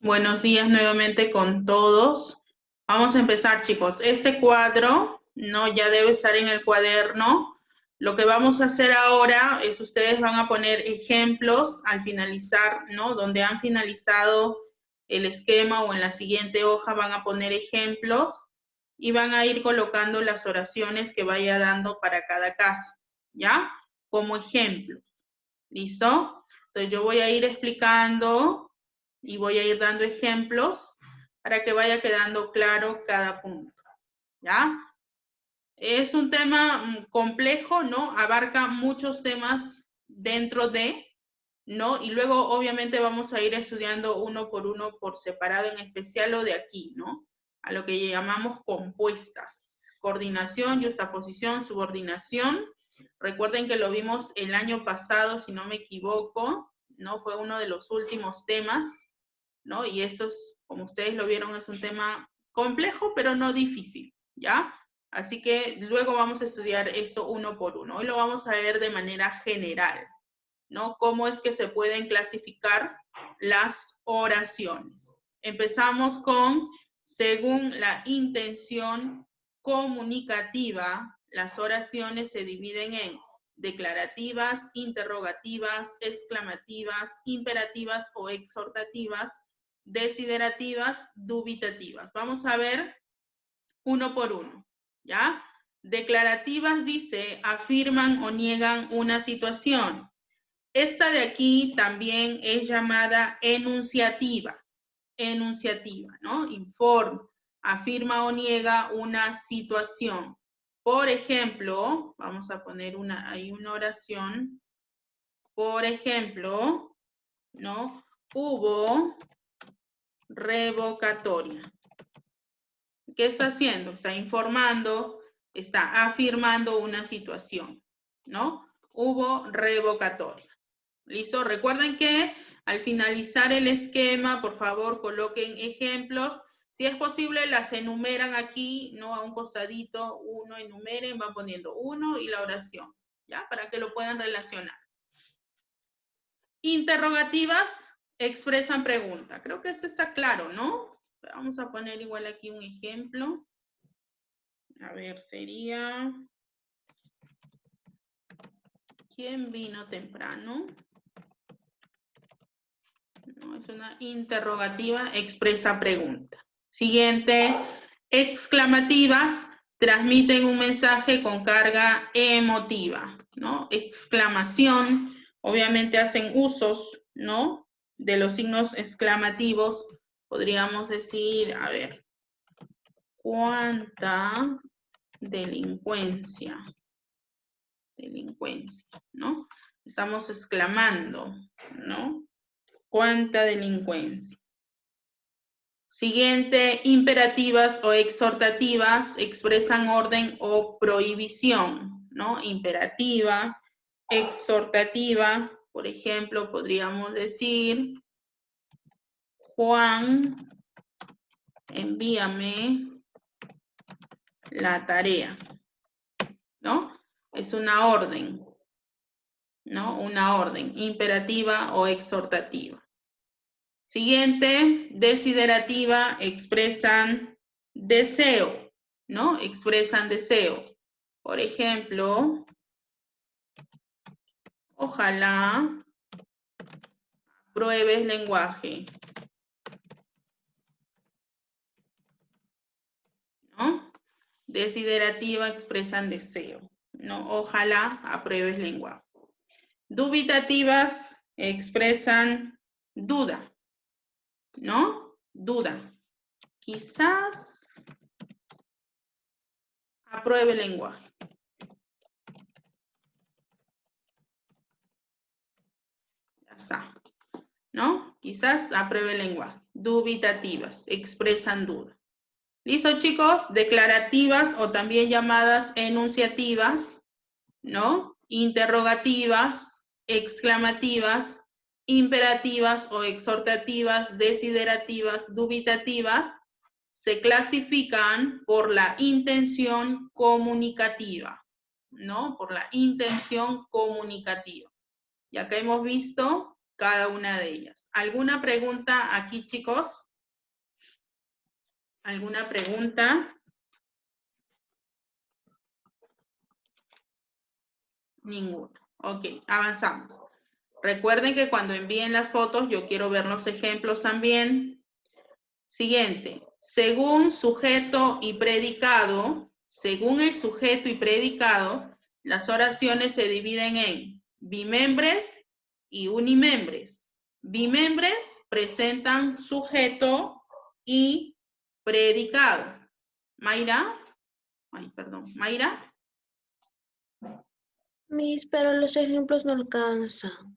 Buenos días nuevamente con todos. Vamos a empezar, chicos. Este cuadro, ¿no? Ya debe estar en el cuaderno. Lo que vamos a hacer ahora es ustedes van a poner ejemplos al finalizar, ¿no? Donde han finalizado el esquema o en la siguiente hoja van a poner ejemplos y van a ir colocando las oraciones que vaya dando para cada caso, ¿ya? Como ejemplos. ¿Listo? Entonces yo voy a ir explicando y voy a ir dando ejemplos para que vaya quedando claro cada punto, ¿ya? Es un tema complejo, ¿no? Abarca muchos temas dentro de, ¿no? Y luego obviamente vamos a ir estudiando uno por separado, en especial lo de aquí, ¿no? A lo que llamamos compuestas. Coordinación, yuxtaposición, subordinación. Recuerden que lo vimos el año pasado, si no me equivoco, ¿no? Fue uno de los últimos temas, ¿no? Y eso es, como ustedes lo vieron, es un tema complejo, pero no difícil, ¿ya? Así que luego vamos a estudiar esto uno por uno. Hoy lo vamos a ver de manera general, ¿no? Cómo es que se pueden clasificar las oraciones. Empezamos con, según la intención comunicativa, las oraciones se dividen en declarativas, interrogativas, exclamativas, imperativas o exhortativas, desiderativas, dubitativas. Vamos a ver uno por uno, ¿ya? Declarativas dice, afirman o niegan una situación. Esta de aquí también es llamada enunciativa, ¿no? Informa, afirma o niega una situación. Por ejemplo, vamos a poner ahí una oración. Por ejemplo, ¿no? Hubo revocatoria. ¿Qué está haciendo? Está informando, está afirmando una situación, ¿no? Hubo revocatoria. ¿Listo? Recuerden que al finalizar el esquema, por favor, coloquen ejemplos. Si es posible, las enumeran aquí, ¿no? A un costadito, uno, enumeren, van poniendo uno y la oración, ¿ya? Para que lo puedan relacionar. Interrogativas expresan pregunta. Creo que esto está claro, ¿no? Vamos a poner igual aquí un ejemplo. A ver, sería... ¿Quién vino temprano? No, es una interrogativa, expresa pregunta. Siguiente, exclamativas transmiten un mensaje con carga emotiva, ¿no? Exclamación, obviamente hacen usos, ¿no? De los signos exclamativos, podríamos decir, a ver, ¿cuánta delincuencia? Delincuencia, ¿no? Estamos exclamando, ¿no? ¿Cuánta delincuencia? Siguiente, imperativas o exhortativas expresan orden o prohibición, ¿no? Imperativa, exhortativa, por ejemplo, podríamos decir, Juan, envíame la tarea, ¿no? Es una orden, ¿no? Una orden, imperativa o exhortativa. Siguiente, desiderativa, expresan deseo, ¿no? Expresan deseo. Por ejemplo, ojalá pruebes lenguaje, ¿no? Desiderativa, expresan deseo, ¿no? Ojalá apruebes lenguaje. Dubitativas expresan duda, ¿no? Duda. Quizás apruebe el lenguaje. Ya está, ¿no? Quizás apruebe el lenguaje. Dubitativas, expresan duda. ¿Listo, chicos? Declarativas o también llamadas enunciativas, ¿no? Interrogativas, exclamativas, imperativas o exhortativas, desiderativas, dubitativas, se clasifican por la intención comunicativa, ¿no? Por la intención comunicativa. Y acá hemos visto cada una de ellas. ¿Alguna pregunta aquí, chicos? ¿Alguna pregunta? Ninguna. Ok, avanzamos. Recuerden que cuando envíen las fotos, yo quiero ver los ejemplos también. Siguiente. Según sujeto y predicado, según el sujeto y predicado, las oraciones se dividen en bimembres y unimembres. Bimembres presentan sujeto y predicado. Mayra. Ay, perdón. Mayra. Miss, pero los ejemplos no alcanzan.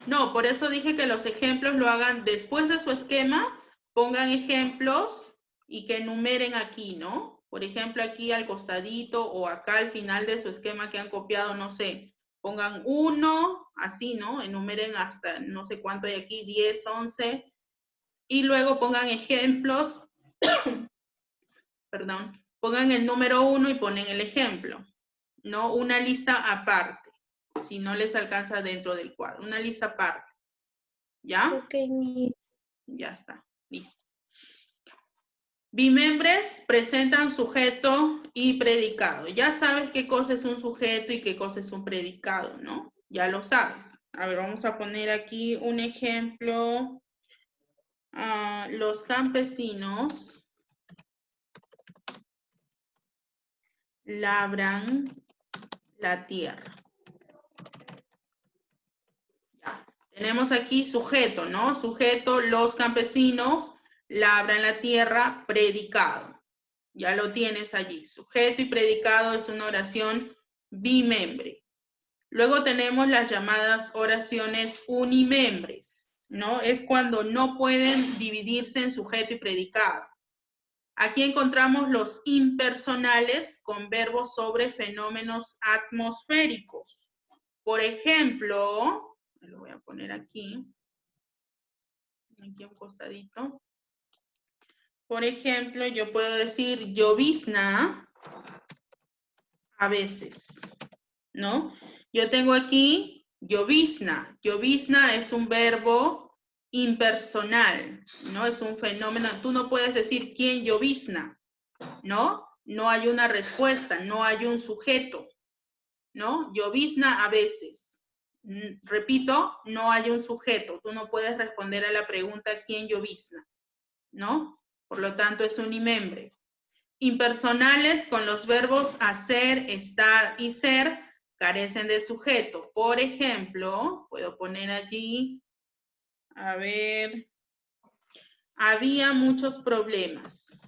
No, por eso dije que los ejemplos lo hagan después de su esquema, pongan ejemplos y que enumeren aquí, ¿no? Por ejemplo, aquí al costadito o acá al final de su esquema que han copiado, no sé, pongan 1, así, ¿no? Enumeren hasta no sé cuánto hay aquí, 10, 11, y luego pongan ejemplos, perdón, pongan el número 1 y ponen el ejemplo, ¿no? Una lista aparte, si no les alcanza dentro del cuadro, una lista aparte. ¿Ya? Ok, Miss. Ya está, listo. Bimembres presentan sujeto y predicado. Ya sabes qué cosa es un sujeto y qué cosa es un predicado, ¿no? Ya lo sabes. A ver, vamos a poner aquí un ejemplo. Los campesinos labran la tierra. Ya. Tenemos aquí sujeto, ¿no? Sujeto, los campesinos labran la tierra, predicado. Ya lo tienes allí. Sujeto y predicado es una oración bimembre. Luego tenemos las llamadas oraciones unimembres, ¿no? Es cuando no pueden dividirse en sujeto y predicado. Aquí encontramos los impersonales con verbos sobre fenómenos atmosféricos. Por ejemplo, lo voy a poner aquí a un costadito. Por ejemplo, yo puedo decir llovizna a veces, ¿no? Yo tengo aquí llovizna. Llovizna es un verbo impersonal, ¿no? Es un fenómeno. Tú no puedes decir quién llovizna, ¿no? No hay una respuesta, no hay un sujeto, ¿no? Llovizna a veces. Repito, no hay un sujeto. Tú no puedes responder a la pregunta quién llovizna, ¿no? Por lo tanto, es unimembre. Impersonales con los verbos hacer, estar y ser carecen de sujeto. Por ejemplo, puedo poner allí, a ver, había muchos problemas.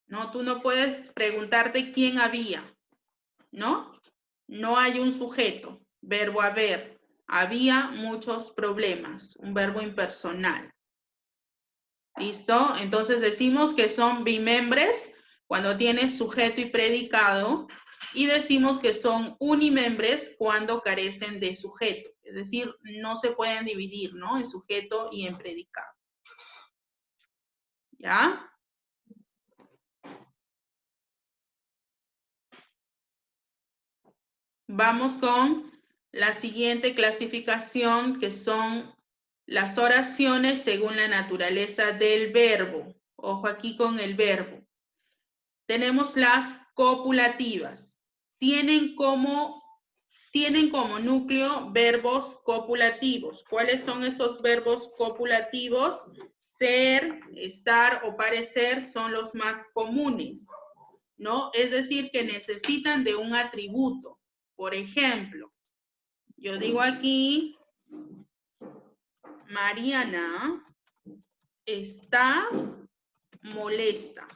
No, tú no puedes preguntarte quién había, ¿no? No hay un sujeto. Verbo haber. Había muchos problemas. Un verbo impersonal. ¿Listo? Entonces decimos que son bimembres cuando tiene sujeto y predicado y decimos que son unimembres cuando carecen de sujeto. Es decir, no se pueden dividir, ¿no? En sujeto y en predicado. ¿Ya? Vamos con la siguiente clasificación que son las oraciones según la naturaleza del verbo. Ojo aquí con el verbo. Tenemos las copulativas. Tienen como núcleo verbos copulativos. ¿Cuáles son esos verbos copulativos? Ser, estar o parecer son los más comunes, ¿no? Es decir, que necesitan de un atributo. Por ejemplo, yo digo aquí, Mariana está molesta,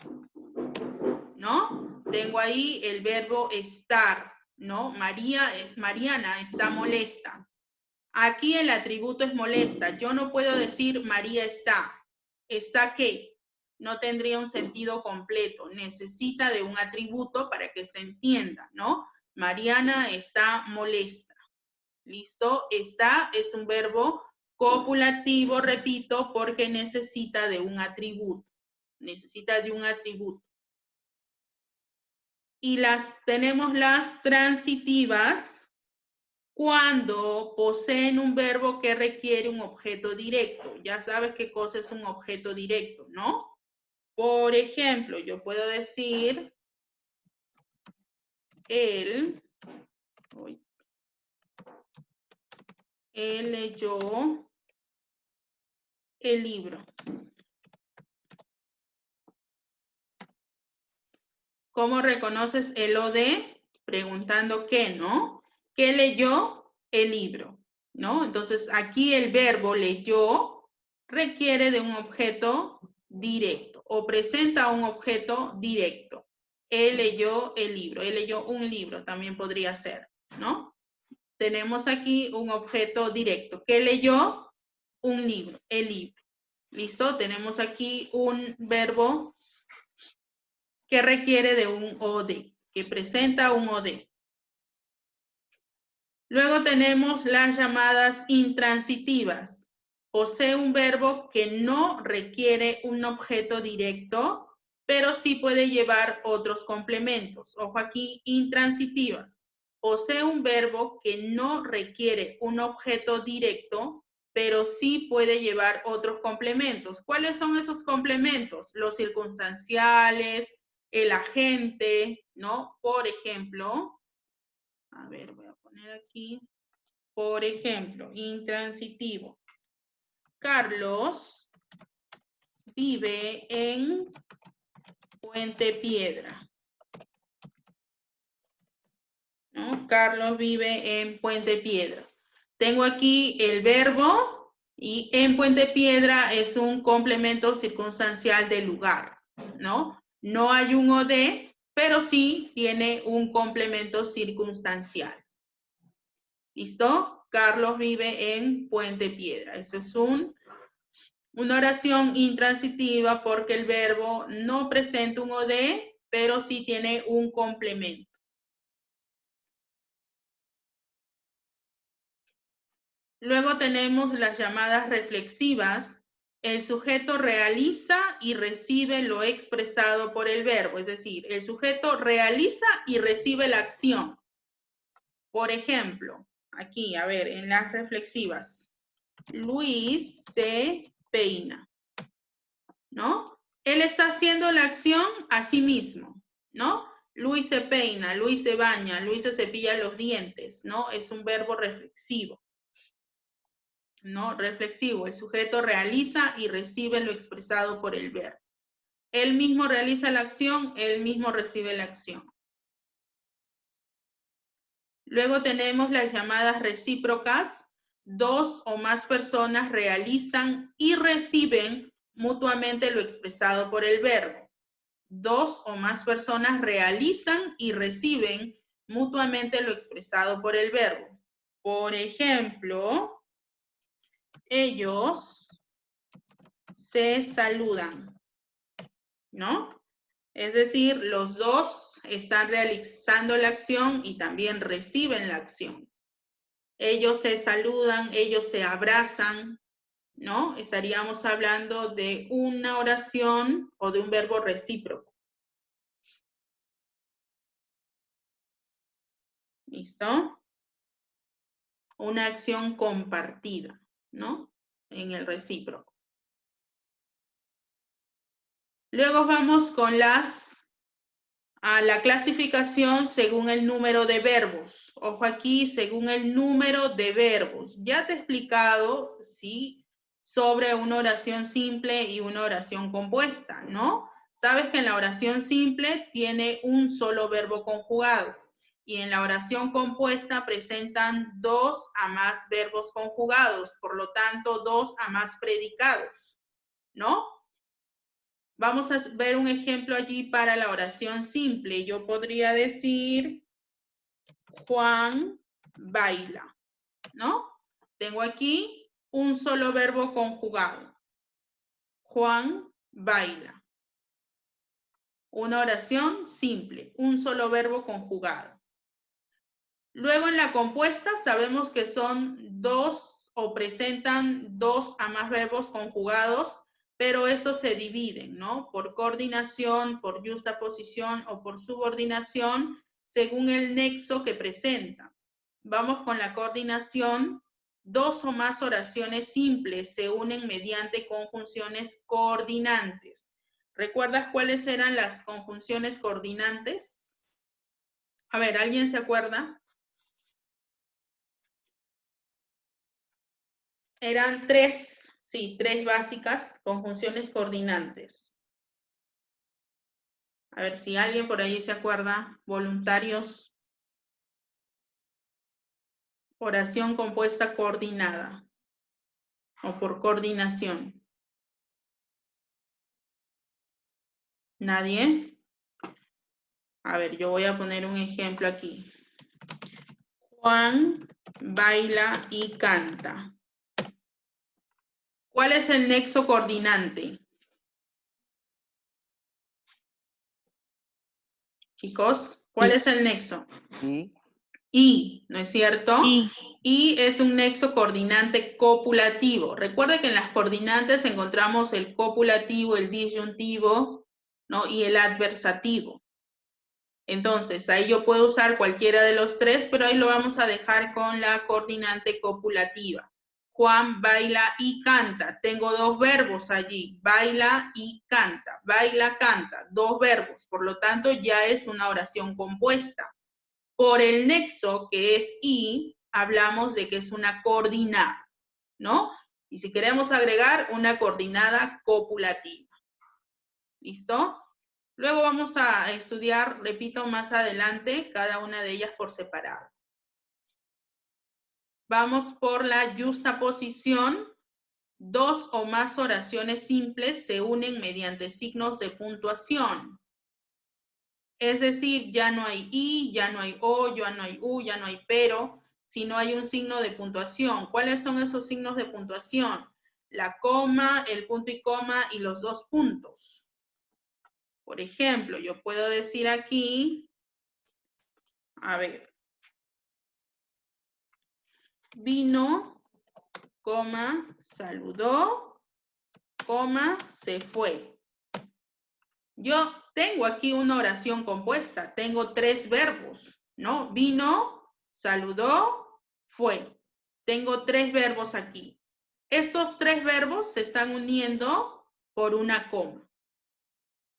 ¿no? Tengo ahí el verbo estar, ¿no? Mariana está molesta. Aquí el atributo es molesta. Yo no puedo decir María está. ¿Está qué? No tendría un sentido completo. Necesita de un atributo para que se entienda, ¿no? Mariana está molesta. ¿Listo? Está es un verbo copulativo, repito, porque necesita de un atributo. Necesita de un atributo. Y tenemos las transitivas cuando poseen un verbo que requiere un objeto directo. Ya sabes qué cosa es un objeto directo, ¿no? Por ejemplo, yo puedo decir él leyó el libro. ¿Cómo reconoces el OD? Preguntando qué, ¿no? ¿Qué leyó? El libro, ¿no? Entonces, aquí el verbo leyó requiere de un objeto directo o presenta un objeto directo. Él leyó el libro, él leyó un libro, también podría ser, ¿no? Tenemos aquí un objeto directo. ¿Qué leyó? Un libro, el libro. ¿Listo? Tenemos aquí un verbo que requiere de un OD, que presenta un OD. Luego tenemos las llamadas intransitivas. Posee un verbo que no requiere un objeto directo, pero sí puede llevar otros complementos. Ojo aquí, intransitivas. Posee un verbo que no requiere un objeto directo, pero sí puede llevar otros complementos. ¿Cuáles son esos complementos? Los circunstanciales, el agente, ¿no? Por ejemplo, a ver, voy a poner aquí, por ejemplo, intransitivo. Carlos vive en Puente Piedra, ¿no? Carlos vive en Puente Piedra. Tengo aquí el verbo y en Puente Piedra es un complemento circunstancial del lugar, ¿no? No hay un OD, pero sí tiene un complemento circunstancial. ¿Listo? Carlos vive en Puente Piedra. Eso es una oración intransitiva porque el verbo no presenta un OD, pero sí tiene un complemento. Luego tenemos las llamadas reflexivas. El sujeto realiza y recibe lo expresado por el verbo, es decir, el sujeto realiza y recibe la acción. Por ejemplo, aquí, a ver, en las reflexivas. Luis se peina, ¿no? Él está haciendo la acción a sí mismo, ¿no? Luis se peina, Luis se baña, Luis se cepilla los dientes, ¿no? Es un verbo reflexivo, ¿no? Reflexivo, el sujeto realiza y recibe lo expresado por el verbo. Él mismo realiza la acción, él mismo recibe la acción. Luego tenemos las llamadas recíprocas. Dos o más personas realizan y reciben mutuamente lo expresado por el verbo. Dos o más personas realizan y reciben mutuamente lo expresado por el verbo. Por ejemplo, ellos se saludan, ¿no? Es decir, los dos están realizando la acción y también reciben la acción. Ellos se saludan, ellos se abrazan, ¿no? Estaríamos hablando de una oración o de un verbo recíproco. ¿Listo? Una acción compartida, ¿no? En el recíproco. Luego vamos con la clasificación según el número de verbos. Ojo aquí, según el número de verbos. Ya te he explicado, ¿sí? Sobre una oración simple y una oración compuesta, ¿no? Sabes que en la oración simple tiene un solo verbo conjugado y en la oración compuesta presentan dos a más verbos conjugados, por lo tanto, dos a más predicados, ¿no? Vamos a ver un ejemplo allí para la oración simple. Yo podría decir, Juan baila, ¿no? Tengo aquí un solo verbo conjugado. Juan baila. Una oración simple, un solo verbo conjugado. Luego en la compuesta sabemos que son dos o presentan dos a más verbos conjugados, pero estos se dividen, ¿no? Por coordinación, por yuxtaposición o por subordinación, según el nexo que presenta. Vamos con la coordinación. Dos o más oraciones simples se unen mediante conjunciones coordinantes. ¿Recuerdas cuáles eran las conjunciones coordinantes? A ver, ¿alguien se acuerda? Eran tres, sí, tres básicas conjunciones coordinantes. A ver si alguien por ahí se acuerda. Voluntarios. Oración compuesta coordinada o por coordinación. ¿Nadie? A ver, yo voy a poner un ejemplo aquí. Juan baila y canta. ¿Cuál es el nexo coordinante? Chicos, ¿cuál es el nexo? Y, ¿no es cierto? Y es un nexo coordinante copulativo. Recuerda que en las coordinantes encontramos el copulativo, el disyuntivo, ¿no? Y el adversativo. Entonces, ahí yo puedo usar cualquiera de los tres, pero ahí lo vamos a dejar con la coordinante copulativa. Juan baila y canta. Tengo dos verbos allí. Baila y canta. Baila, canta. Dos verbos. Por lo tanto, ya es una oración compuesta. Por el nexo que es y, hablamos de que es una coordinada, ¿no? Y si queremos agregar una coordinada copulativa. ¿Listo? Luego vamos a estudiar, repito, más adelante, cada una de ellas por separado. Vamos por la yuxtaposición. Dos o más oraciones simples se unen mediante signos de puntuación. Es decir, ya no hay y, ya no hay o, ya no hay u, ya no hay pero, sino hay un signo de puntuación. ¿Cuáles son esos signos de puntuación? La coma, el punto y coma y los dos puntos. Por ejemplo, yo puedo decir aquí, a ver, vino, coma, saludó, coma, se fue. Yo tengo aquí una oración compuesta, tengo tres verbos, ¿no? Vino, saludó, fue. Tengo tres verbos aquí. Estos tres verbos se están uniendo por una coma.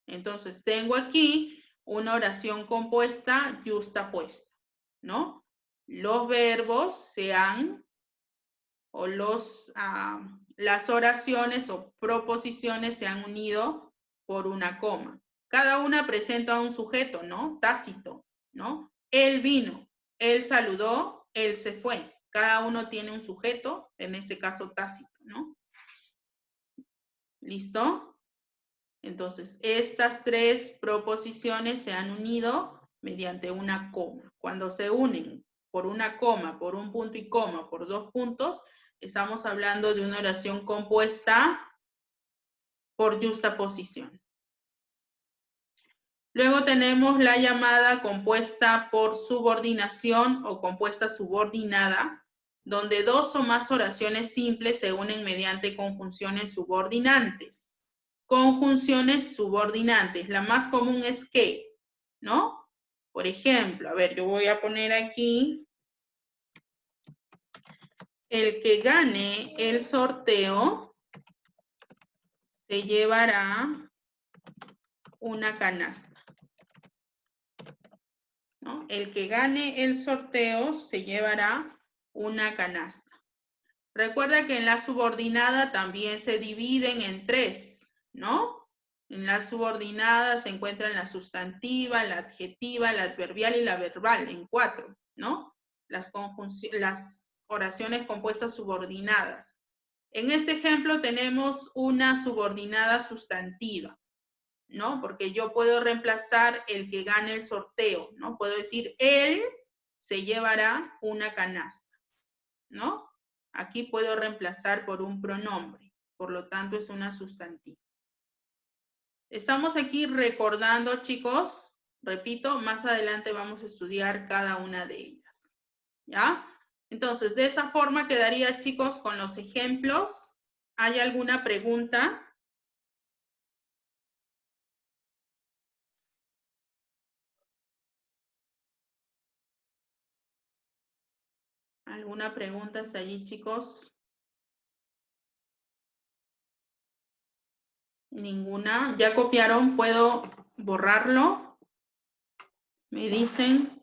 Entonces, tengo aquí una oración compuesta yuxtapuesta, ¿no? Los verbos se han, o las oraciones o proposiciones se han unido por una coma. Cada una presenta un sujeto, ¿no? Tácito, ¿no? Él vino, él saludó, él se fue. Cada uno tiene un sujeto, en este caso tácito, ¿no? ¿Listo? Entonces, estas tres proposiciones se han unido mediante una coma. Cuando se unen por una coma, por un punto y coma, por dos puntos, estamos hablando de una oración compuesta por yuxtaposición. Luego tenemos la llamada compuesta por subordinación o compuesta subordinada, donde dos o más oraciones simples se unen mediante conjunciones subordinantes. Conjunciones subordinantes. La más común es que, ¿no? Por ejemplo, a ver, yo voy a poner aquí, el que gane el sorteo se llevará una canasta, ¿no? El que gane el sorteo se llevará una canasta. Recuerda que en la subordinada también se dividen en tres, ¿no? En la subordinada se encuentran la sustantiva, la adjetiva, la adverbial y la verbal, en cuatro, ¿no? Las oraciones compuestas subordinadas. En este ejemplo tenemos una subordinada sustantiva, ¿no? Porque yo puedo reemplazar el que gane el sorteo, ¿no? Puedo decir, él se llevará una canasta, ¿no? Aquí puedo reemplazar por un pronombre, por lo tanto es una sustantiva. Estamos aquí recordando, chicos, repito, más adelante vamos a estudiar cada una de ellas, ¿ya? Entonces, de esa forma quedaría, chicos, con los ejemplos. ¿Hay alguna pregunta? ¿Alguna pregunta hasta allí, chicos? Ninguna. ¿Ya copiaron? ¿Puedo borrarlo? Me dicen.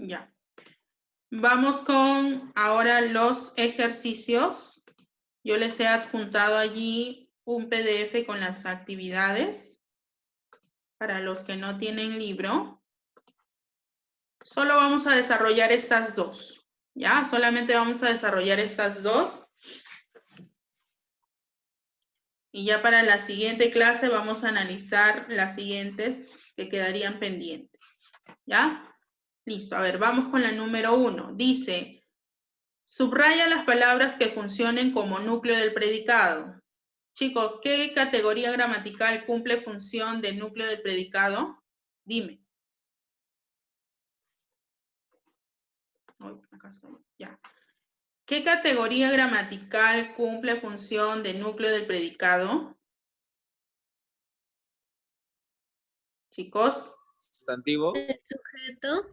Ya. Vamos con ahora los ejercicios. Yo les he adjuntado allí un PDF con las actividades. Para los que no tienen libro. Solo vamos a desarrollar estas dos. ¿Ya? Solamente vamos a desarrollar estas dos. Y ya para la siguiente clase vamos a analizar las siguientes que quedarían pendientes. ¿Ya? Listo. A ver, vamos con la número 1. Dice, subraya las palabras que funcionen como núcleo del predicado. Chicos, ¿qué categoría gramatical cumple función de núcleo del predicado? Dime. Acá estoy. Ya. ¿Qué categoría gramatical cumple función de núcleo del predicado? Chicos. ¿Sustantivo? ¿El sujeto?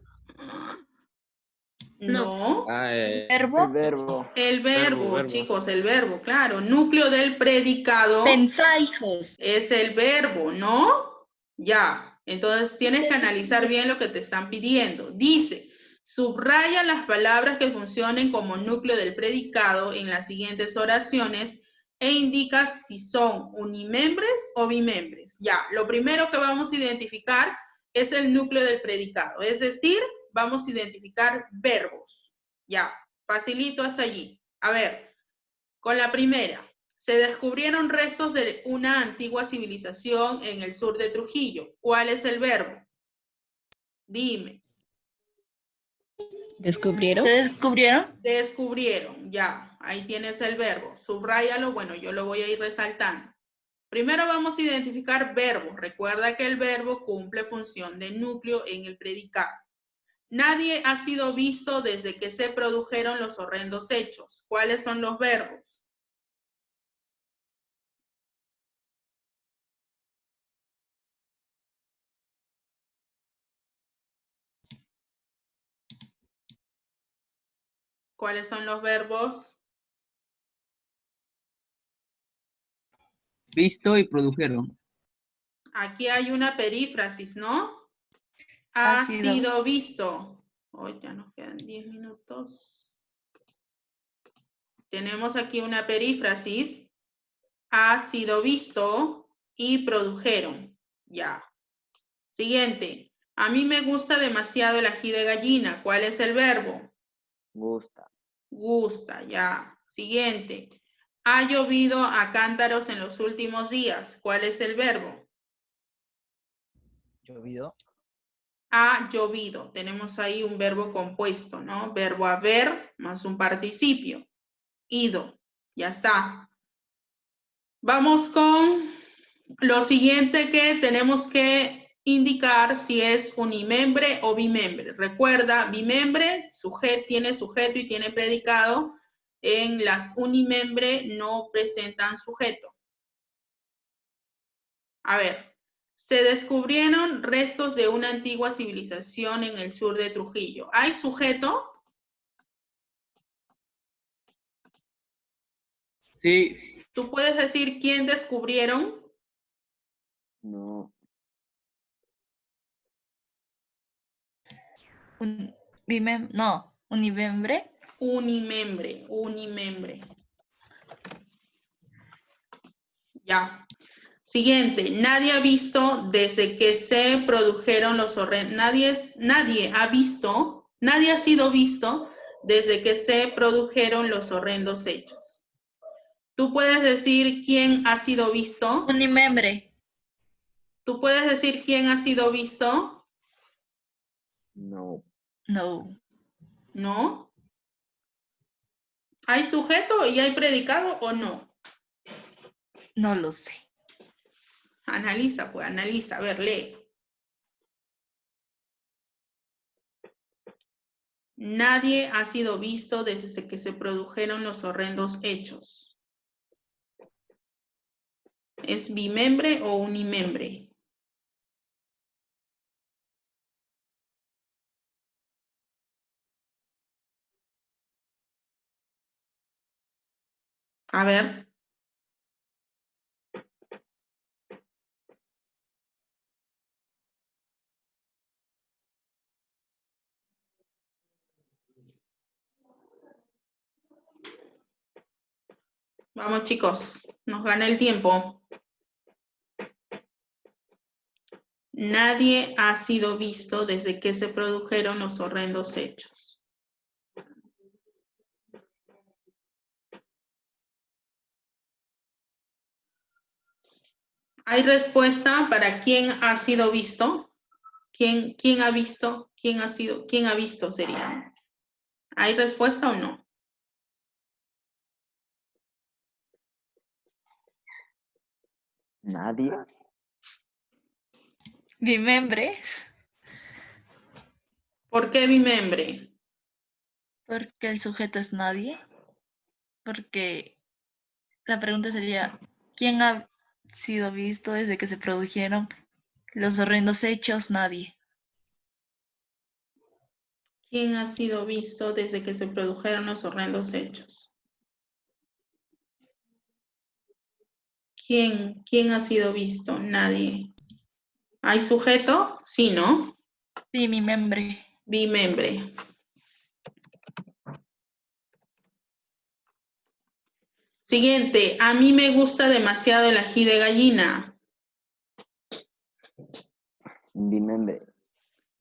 No. ¿El verbo? verbo? El verbo. El verbo, Verbo. chicos, el verbo, claro. Núcleo del predicado Pensaijos. es el verbo, ¿no? Ya. Entonces tienes que analizar bien lo que te están pidiendo. Dice, subraya las palabras que funcionen como núcleo del predicado en las siguientes oraciones e indica si son unimembres o bimembres. Ya, lo primero que vamos a identificar es el núcleo del predicado, es decir, vamos a identificar verbos. Ya, facilito hasta allí. A ver, con la primera. Se descubrieron restos de una antigua civilización en el sur de Trujillo. ¿Cuál es el verbo? Dime. ¿Descubrieron? ¿Se descubrieron? Descubrieron, ya. Ahí tienes el verbo. Subráyalo, bueno, yo lo voy a ir resaltando. Primero vamos a identificar verbos. Recuerda que el verbo cumple función de núcleo en el predicado. Nadie ha sido visto desde que se produjeron los horrendos hechos. ¿Cuáles son los verbos? ¿Cuáles son los verbos? Visto y produjeron. Aquí hay una perífrasis, ¿no? Ha sido visto. Hoy ya nos quedan 10 minutos. Tenemos aquí una perífrasis. Ha sido visto y produjeron. Ya. Siguiente. A mí me gusta demasiado el ají de gallina. ¿Cuál es el verbo? Gusta. Gusta, ya. Siguiente. Ha llovido a cántaros en los últimos días. ¿Cuál es el verbo? ¿Llovido? Ha llovido. Tenemos ahí un verbo compuesto, ¿no? Verbo haber más un participio. Ido. Ya está. Vamos con lo siguiente que tenemos que indicar si es unimembre o bimembre. Recuerda, bimembre, tiene sujeto y tiene predicado. En las unimembre no presentan sujeto. A ver, se descubrieron restos de una antigua civilización en el sur de Trujillo. ¿Hay sujeto? Sí. ¿Tú puedes decir quién descubrieron? No. Unimembre. Unimembre, unimembre. Ya. Siguiente, nadie ha visto desde que se produjeron los horrendos. Nadie ha sido visto desde que se produjeron los horrendos hechos. ¿Tú puedes decir quién ha sido visto? Unimembre. ¿Tú puedes decir quién ha sido visto? No. No. ¿No? ¿Hay sujeto y hay predicado o no? No lo sé. Analiza, pues, analiza. A ver, lee. Nadie ha sido visto desde que se produjeron los horrendos hechos. ¿Es bimembre o unimembre? A ver. Vamos, chicos, nos gana el tiempo. Nadie ha sido visto desde que se produjeron los horrendos hechos. ¿Hay respuesta para quién ha sido visto? ¿Quién ha visto? ¿Quién ha sido? ¿Quién ha visto sería? ¿Hay respuesta o no? Nadie. Bimembres, ¿Por qué bimembre? porque el sujeto es nadie. Porque la pregunta sería, ¿quién ha sido visto desde que se produjeron los horrendos hechos? Nadie. ¿Quién ha sido visto desde que se produjeron los horrendos hechos? ¿Quién ha sido visto? Nadie. ¿Hay sujeto? Sí, ¿no? Sí, mi membre. Bimembre. Siguiente, a mí me gusta demasiado el ají de gallina. Bimembre.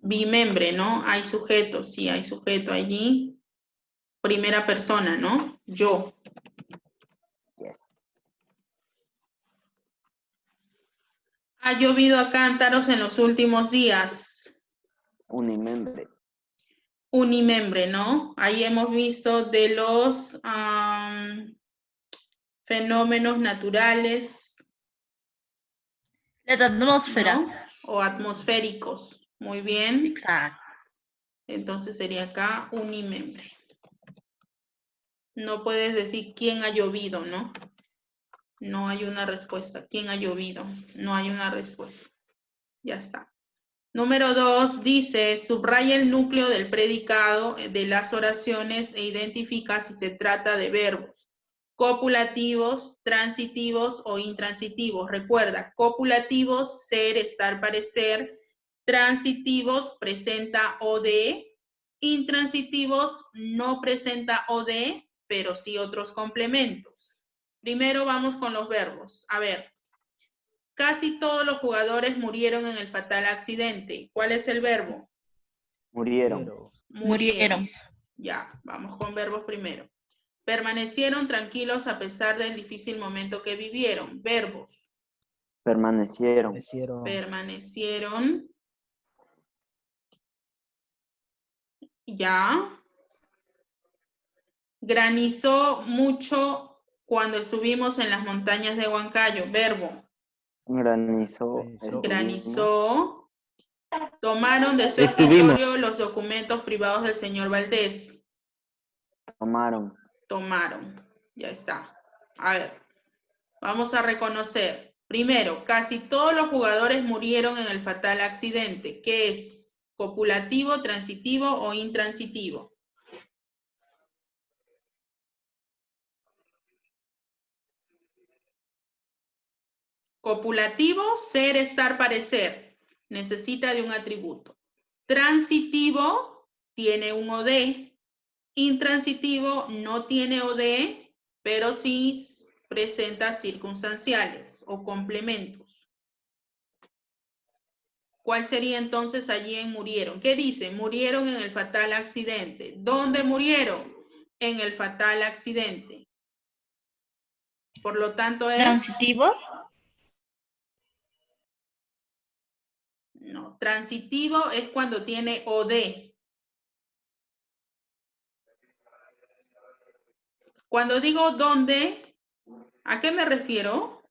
Bimembre, ¿no? Hay sujeto, sí, hay sujeto allí. Primera persona, ¿no? Yo. Yes. Ha llovido a cántaros en los últimos días. Unimembre. Unimembre, ¿no? Ahí hemos visto de los fenómenos naturales, La atmósfera. ¿no? O atmosféricos. Muy bien. Exacto. Entonces sería acá unimembre. No puedes decir quién ha llovido, ¿no? No hay una respuesta. ¿Quién ha llovido? No hay una respuesta. Ya está. Número 2 dice, subraya el núcleo del predicado de las oraciones e identifica si se trata de verbos copulativos, transitivos o intransitivos. Recuerda, copulativos, ser, estar, parecer. Transitivos, presenta OD. Intransitivos, no presenta OD, pero sí otros complementos. Primero vamos con los verbos. A ver, casi todos los jugadores murieron en el fatal accidente. ¿Cuál es el verbo? Murieron. Murieron. Ya, vamos con verbos primero. Permanecieron tranquilos a pesar del difícil momento que vivieron. Verbos. Permanecieron. Permanecieron. Ya. Granizó mucho cuando estuvimos en las montañas de Huancayo. Verbo. Granizó. Granizó. Tomaron de su Estuvimos. escritorio los documentos privados del señor Valdés. Tomaron. Tomaron. Ya está. A ver, vamos a reconocer. Primero, casi todos los jugadores murieron en el fatal accidente. ¿Qué es? ¿Copulativo, transitivo o intransitivo? Copulativo, ser, estar, parecer. Necesita de un atributo. Transitivo, tiene un OD. Intransitivo, no tiene OD, pero sí presenta circunstanciales o complementos. ¿Cuál sería entonces allí en murieron? ¿Qué dice? Murieron en el fatal accidente. ¿Dónde murieron? En el fatal accidente. Por lo tanto es... Transitivo. No, transitivo es cuando tiene OD. Cuando digo dónde, ¿a qué me refiero?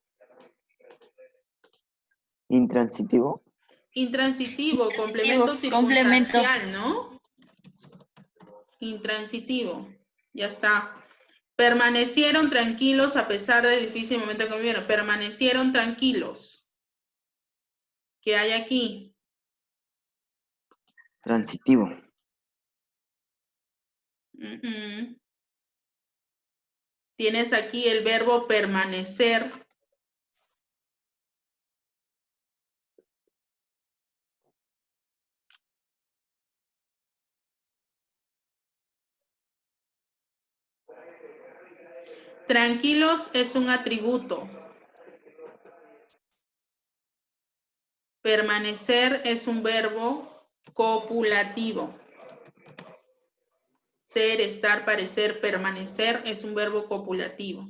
Intransitivo. Intransitivo, complemento Complemento. circunstancial, ¿no? Intransitivo. Ya está. Permanecieron tranquilos a pesar del difícil momento que vivieron. Permanecieron tranquilos. ¿Qué hay aquí? Transitivo. Ujú. Tienes aquí el verbo permanecer. Tranquilos es un atributo. Permanecer es un verbo copulativo. Ser, estar, parecer, permanecer es un verbo copulativo.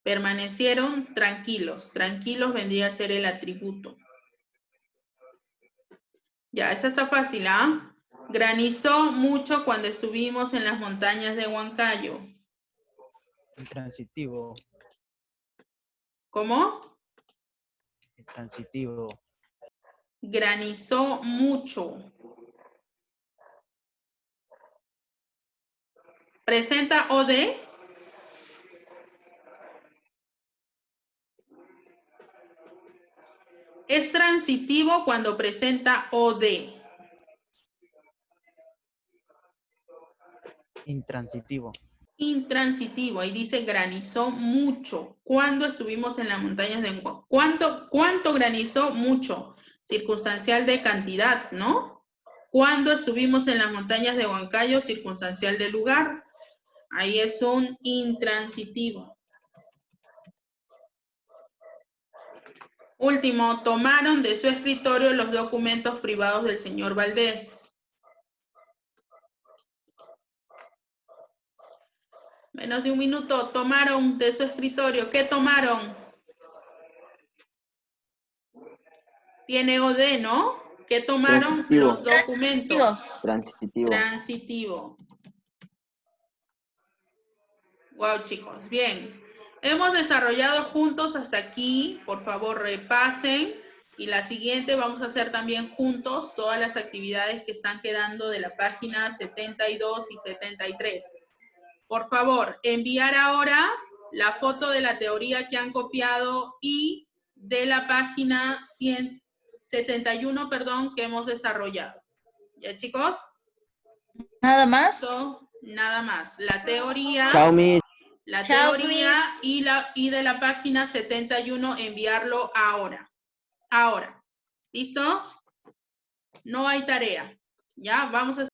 Permanecieron tranquilos. Tranquilos vendría a ser el atributo. Ya, esa está fácil, ¿ah? Granizó mucho cuando estuvimos en las montañas de Huancayo. Intransitivo. ¿Cómo? Intransitivo. Granizó mucho. ¿Presenta OD? Es transitivo cuando presenta OD. Intransitivo. Intransitivo, ahí dice granizó mucho. ¿Cuándo estuvimos en las montañas de Huancayo? ¿Cuánto granizó? Mucho. Circunstancial de cantidad, ¿no? ¿Cuándo estuvimos en las montañas de Huancayo? Circunstancial de lugar. Ahí es un intransitivo. Último, tomaron de su escritorio los documentos privados del señor Valdés. Menos de un minuto, tomaron de su escritorio. ¿Qué tomaron? Tiene OD, ¿no? ¿Qué tomaron? Transitivo. Los documentos. Transitivo. Transitivo. Wow, chicos. Bien. Hemos desarrollado juntos hasta aquí. Por favor, repasen. Y la siguiente vamos a hacer también juntos todas las actividades que están quedando de la página 72 y 73. Por favor, enviar ahora la foto de la teoría que han copiado y de la página 171, perdón, que hemos desarrollado. ¿Ya, chicos? ¿Nada más? Esto, nada más. La teoría, Chao, Miss. la Chao, teoría y de la página 71 enviarlo ahora. Ahora. ¿Listo? No hay tarea. Ya, vamos a